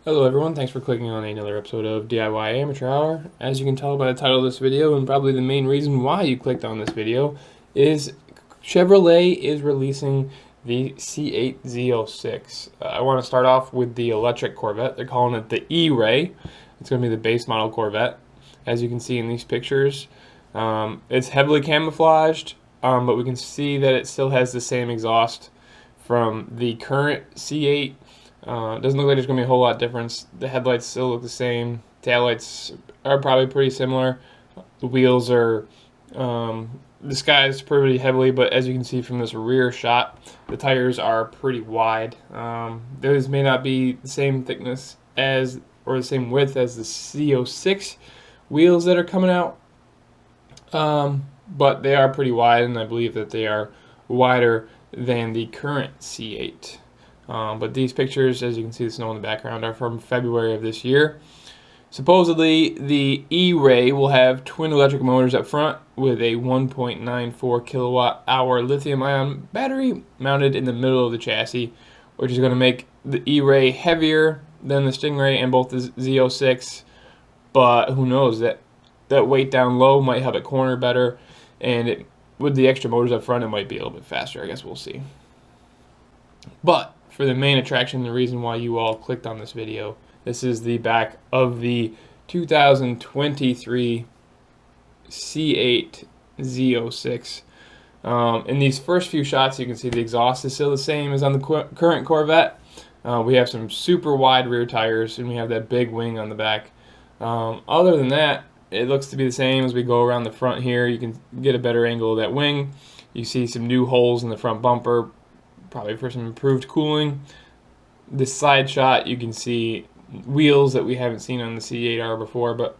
Hello everyone, thanks for clicking on another episode of DIY Amateur Hour. As you can tell by the title of this video, and probably the main reason why you clicked on this video, is Chevrolet is releasing the C8 ZO6. I want to start off with the electric Corvette. They're calling it the E-Ray. It's going to be the base model Corvette. As you can see in these pictures, it's heavily camouflaged, but we can see that it still has the same exhaust from the current C8. It doesn't look like there's going to be a whole lot of difference. The headlights still look the same. Taillights are probably pretty similar. The wheels are disguised pretty heavily, but as you can see from this rear shot, the tires are pretty wide. Those may not be the same thickness as, or the same width as the ZO6 wheels that are coming out, but they are pretty wide, and I believe that they are wider than the current C8. But these pictures, as you can see the snow in the background, are from February of this year. Supposedly, the E-Ray will have twin electric motors up front with a 1.94 kilowatt-hour lithium-ion battery mounted in the middle of the chassis, which is going to make the E-Ray heavier than the Stingray and both the ZO6. But who knows, that weight down low might help it corner better, and with the extra motors up front, it might be a little bit faster. I guess we'll see. But for the main attraction, the reason why you all clicked on this video, this is the back of the 2023 C8 ZO6. In these first few shots, you can see the exhaust is still the same as on the current Corvette. We have some super wide rear tires, and we have that big wing on the back. Other than that, it looks to be the same. As we go around the front here, you can get a better angle of that wing. You see some new holes in the front bumper, probably for some improved cooling. This side shot, you can see wheels that we haven't seen on the C8R before, but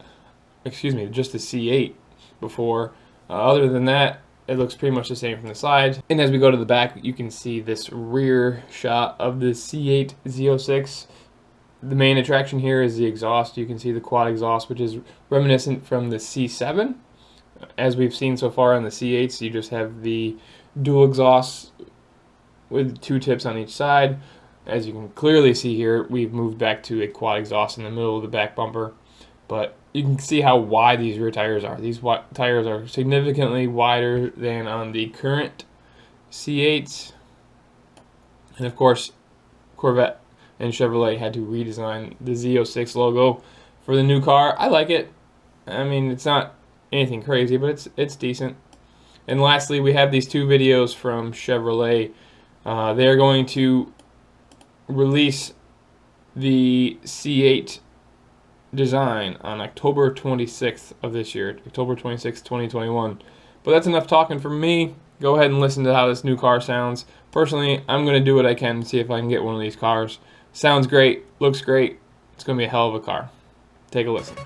excuse me, just the C8 before. Other than that, it looks pretty much the same from the side. And as we go to the back, you can see this rear shot of the C8 ZO6. The main attraction here is the exhaust. You can see the quad exhaust, which is reminiscent from the C7. As we've seen so far on the C8s, you just have the dual exhausts with two tips on each side. As you can clearly see here, we've moved back to a quad exhaust in the middle of the back bumper. But you can see how wide these rear tires are. These tires are significantly wider than on the current C8s. And of course, Corvette and Chevrolet had to redesign the ZO6 logo for the new car. I like it. I mean, it's not anything crazy, but it's decent. And lastly, we have these two videos from Chevrolet. They're going to release the C8 design on October 26th of this year, October 26th, 2021. But that's enough talking from me. Go ahead and listen to how this new car sounds. Personally, I'm going to do what I can to see if I can get one of these cars. Sounds great, looks great. It's going to be a hell of a car. Take a listen.